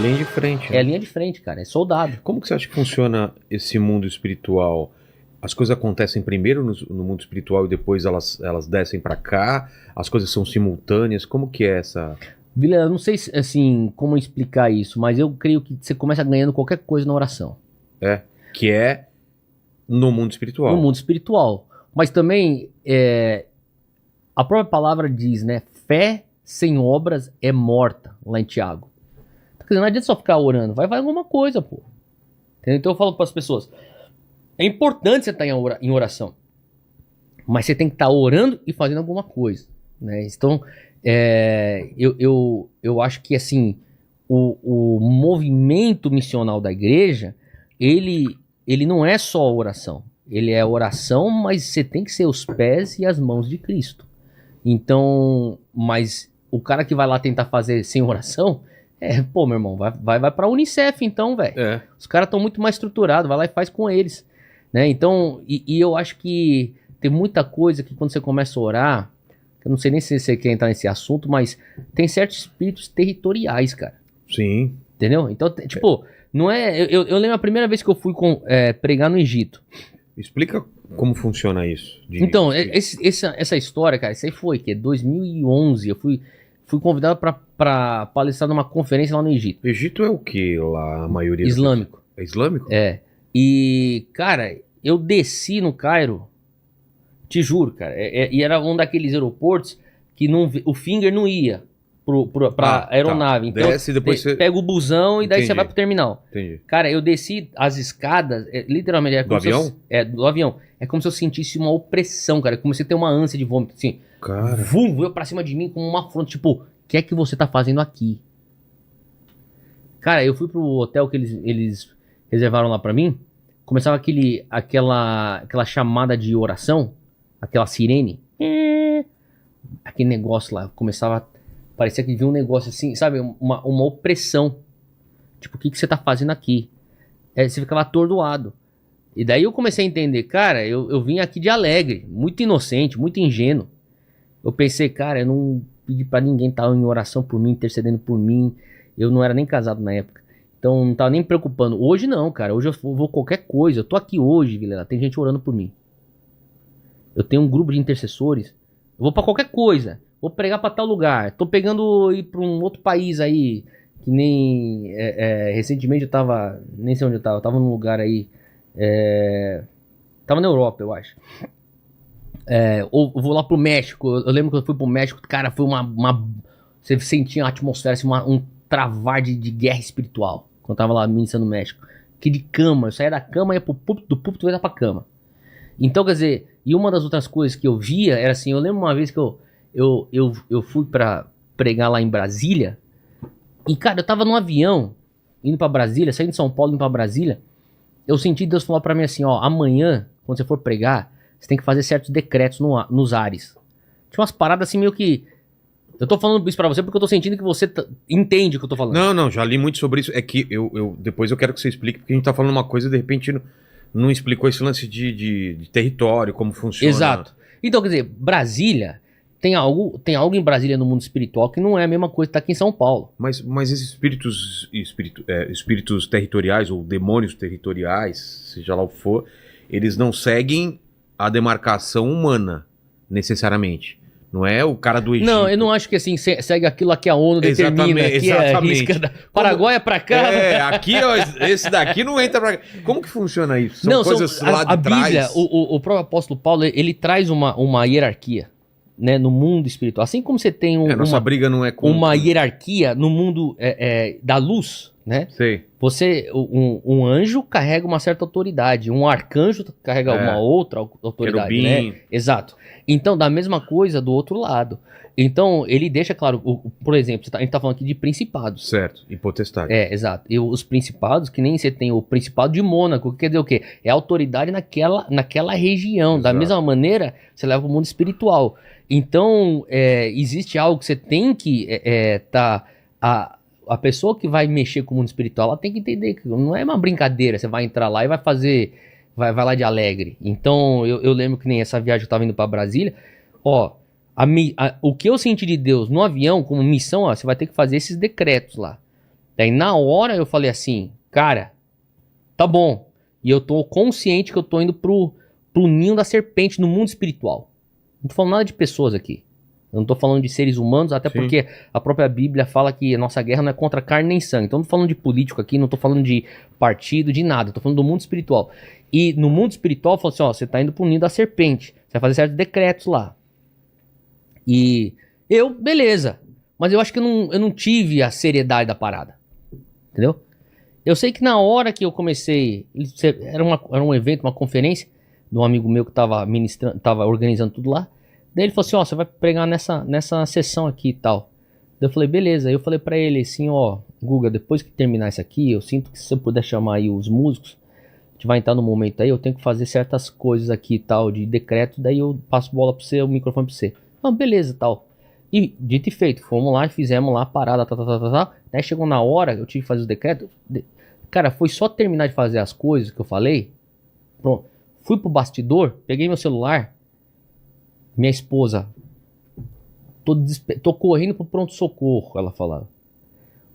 Linha de frente, É a né? linha de frente, cara, é soldado. Como que você acha que funciona esse mundo espiritual? As coisas acontecem primeiro no mundo espiritual e depois elas descem pra cá? As coisas são simultâneas? Como que é essa... Vila, eu não sei assim como explicar isso, mas eu creio que você começa ganhando qualquer coisa na oração. É, que é no mundo No espiritual. mundo espiritual. Mas também a própria palavra diz, né? Fé sem obras é morta, lá em Tiago. Quer dizer, não adianta só ficar orando, vai alguma coisa, pô. Entendeu? Então eu falo para as pessoas, é importante você estar em oração, mas você tem que estar orando e fazendo alguma coisa, né? Então, eu acho que assim, o movimento missional da igreja, ele não é só oração. Ele é oração, mas você tem que ser os pés e as mãos de Cristo. Então, mas o cara que vai lá tentar fazer sem oração, pô, meu irmão, vai pra Unicef então, velho. É. Os caras estão muito mais estruturados, vai lá e faz com eles, né? Então, e eu acho que tem muita coisa que quando você começa a orar, eu não sei nem se você quer entrar nesse assunto, mas tem certos espíritos territoriais, cara. Sim. Entendeu? Então, tipo, não é. Eu lembro a primeira vez que eu fui pregar no Egito. Explica como funciona isso. Então, essa história, cara, isso aí foi que 2011. Eu fui convidado pra palestrar numa conferência lá no Egito. Egito é o que lá, a maioria? Islâmico. É islâmico? É. E, cara, eu desci no Cairo, te juro, cara. E era um daqueles aeroportos que o Finger não ia pra aeronave. Tá. Então, Desce, depois você... pega o busão e daí Entendi. você vai pro terminal. Entendi. Cara, eu desci as escadas, literalmente... Do avião? Do avião. É como se eu sentisse uma opressão, cara. Eu comecei a ter uma ânsia de vômito, assim. Cara... Vum, veio pra cima de mim com uma afronta, tipo, o que é que você tá fazendo aqui? Cara, eu fui pro hotel que eles reservaram lá pra mim, começava aquela chamada de oração, aquela sirene, aquele negócio lá, começava, parecia que vinha um negócio assim, sabe, uma opressão, tipo, o que você tá fazendo aqui? Você ficava atordoado. E daí eu comecei a entender, cara, eu vim aqui de alegre, muito inocente, muito ingênuo. Eu pensei, cara, eu não pedi pra ninguém estar em oração por mim, intercedendo por mim. Eu não era nem casado na época. Então não tava nem me preocupando. Hoje não, cara. Hoje eu vou qualquer coisa. Eu tô aqui hoje, Vilela. Tem gente orando por mim. Eu tenho um grupo de intercessores. Eu vou pra qualquer coisa. Vou pregar pra tal lugar. Tô pegando ir pra um outro país aí. Que nem... recentemente eu tava... Nem sei onde eu tava. Eu tava num lugar aí... Tava na Europa, eu acho. Ou eu vou lá pro México. Eu lembro que eu fui pro México, cara, foi você sentia a atmosfera, assim, um travar de guerra espiritual. Quando eu tava lá ministrando no México. Que de cama, eu saía da cama, ia pro púlpito, do púlpito eu ia pra cama. Então, quer dizer, e uma das outras coisas que eu via era assim, eu lembro uma vez que eu fui pra pregar lá em Brasília. E, cara, eu tava num avião, indo pra Brasília, saindo de São Paulo, indo pra Brasília. Eu senti Deus falar pra mim assim, ó, amanhã, quando você for pregar, você tem que fazer certos decretos nos ares. Tinha umas paradas assim meio que... Eu tô falando isso pra você porque eu tô sentindo que você entende o que eu tô falando. Não, já li muito sobre isso. É que depois eu quero que você explique, porque a gente tá falando uma coisa e de repente não explicou esse lance de território, como funciona. Exato. Então, quer dizer, Brasília, tem algo em Brasília no mundo espiritual que não é a mesma coisa que tá aqui em São Paulo. Mas esses espíritos territoriais ou demônios territoriais, seja lá o que for, eles não seguem a demarcação humana, necessariamente. Não é o cara do Egito. Não, eu não acho que assim, segue aquilo que a ONU determina. Exatamente. Paraguai é pra cá. Aqui, ó, esse daqui não entra pra cá. Como que funciona isso? São coisas lá de trás? A Bíblia, o próprio apóstolo Paulo, ele traz uma hierarquia, né, no mundo espiritual. Assim como você tem nossa briga não é com... uma hierarquia no mundo da luz, né? Sei. Um anjo carrega uma certa autoridade, um arcanjo carrega uma outra autoridade, querubim, né? Exato. Então, da mesma coisa do outro lado. Então, ele deixa claro, por exemplo, a gente tá falando aqui de principados. Certo, e potestade. Exato. E os principados, que nem você tem o Principado de Mônaco, que quer dizer o quê? É autoridade naquela região. Exato. Da mesma maneira, você leva o mundo espiritual. Então, existe algo que você tem que a pessoa que vai mexer com o mundo espiritual, ela tem que entender que não é uma brincadeira, você vai entrar lá e vai fazer, vai lá de alegre. Então, eu lembro que nem essa viagem que eu tava indo pra Brasília, ó, o que eu senti de Deus no avião como missão, ó, você vai ter que fazer esses decretos lá. Daí na hora eu falei assim, cara, tá bom. E eu tô consciente que eu tô indo pro ninho da serpente no mundo espiritual. Não tô falando nada de pessoas aqui. Eu não tô falando de seres humanos, até porque a própria Bíblia fala que a nossa guerra não é contra carne nem sangue. Então não tô falando de político aqui, não tô falando de partido, de nada. Eu tô falando do mundo espiritual. E no mundo espiritual, fala assim, ó, você tá indo pro ninho da serpente. Você vai fazer certos decretos lá. E eu, beleza. Mas eu acho que eu não tive a seriedade da parada. Entendeu? Eu sei que na hora que eu comecei, era um evento, uma conferência de um amigo meu que tava ministrando, tava organizando tudo lá. Daí ele falou assim, ó, você vai pregar nessa sessão aqui e tal. Daí eu falei, beleza. Aí eu falei pra ele assim, ó, Guga, depois que terminar isso aqui, eu sinto que se você puder chamar aí os músicos, a gente vai entrar no momento aí, eu tenho que fazer certas coisas aqui e tal, de decreto, daí eu passo bola pra você, o microfone pra você. Ah, beleza, tal. E dito e feito, fomos lá e fizemos lá a parada, tá. Daí chegou na hora, eu tive que fazer os decretos. Cara, foi só terminar de fazer as coisas que eu falei. Pronto. Fui pro bastidor, peguei meu celular. Minha esposa, tô correndo pro pronto-socorro, ela falava.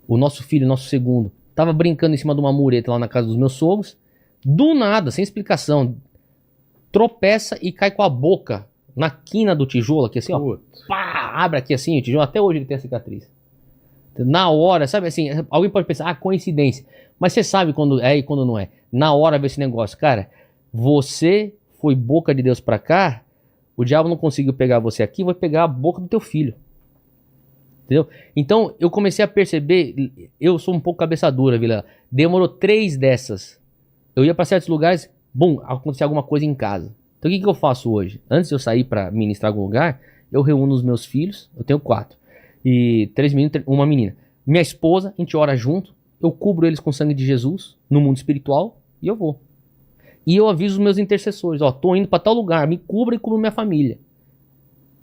O nosso filho, nosso segundo, tava brincando em cima de uma mureta lá na casa dos meus sogros. Do nada, sem explicação, tropeça e cai com a boca na quina do tijolo aqui assim, ó. Pá, abre aqui assim o tijolo, até hoje ele tem a cicatriz. Na hora, sabe assim, alguém pode pensar, coincidência. Mas você sabe quando é e quando não é. Na hora vê esse negócio, cara, você foi boca de Deus pra cá, o diabo não conseguiu pegar você aqui, vai pegar a boca do teu filho. Entendeu? Então eu comecei a perceber, eu sou um pouco cabeça dura, Vila. Demorou 3 dessas. Eu ia pra certos lugares, bum, acontecia alguma coisa em casa. Então o que eu faço hoje? Antes de eu sair pra ministrar em algum lugar, eu reúno os meus filhos, eu tenho 4. E 3 meninos, uma menina. Minha esposa, a gente ora junto, eu cubro eles com o sangue de Jesus, no mundo espiritual, e eu vou. E eu aviso os meus intercessores, ó, tô indo pra tal lugar, me cubra e cubra minha família.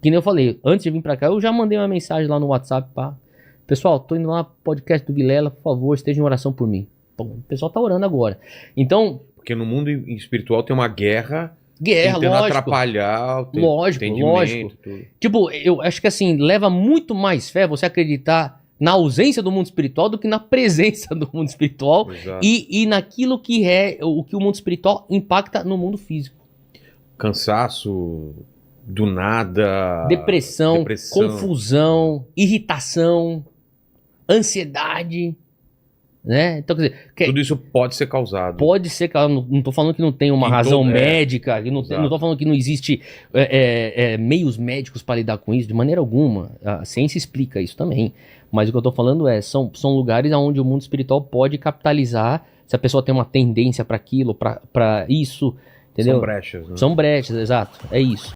Que nem eu falei, antes de vir pra cá, eu já mandei uma mensagem lá no WhatsApp, pá. Pessoal, tô indo lá, podcast do Vilela, por favor, esteja em oração por mim. Pô, o pessoal tá orando agora. Então... Porque no mundo espiritual tem uma guerra tentando lógico, atrapalhar o lógico. Tudo. Tipo, eu acho que assim, leva muito mais fé você acreditar na ausência do mundo espiritual do que na presença do mundo espiritual e naquilo que é o que o mundo espiritual impacta no mundo físico. Cansaço do nada, depressão, confusão, irritação, ansiedade, né? Então, quer dizer, tudo isso pode ser causado. Pode ser causado. Não tô falando que não tem uma razão médica, não tô falando que não existe meios médicos para lidar com isso, de maneira alguma. A ciência explica isso também. Mas o que eu tô falando são lugares onde o mundo espiritual pode capitalizar, se a pessoa tem uma tendência para aquilo, para isso, entendeu? São brechas, né? São brechas, exato. É isso.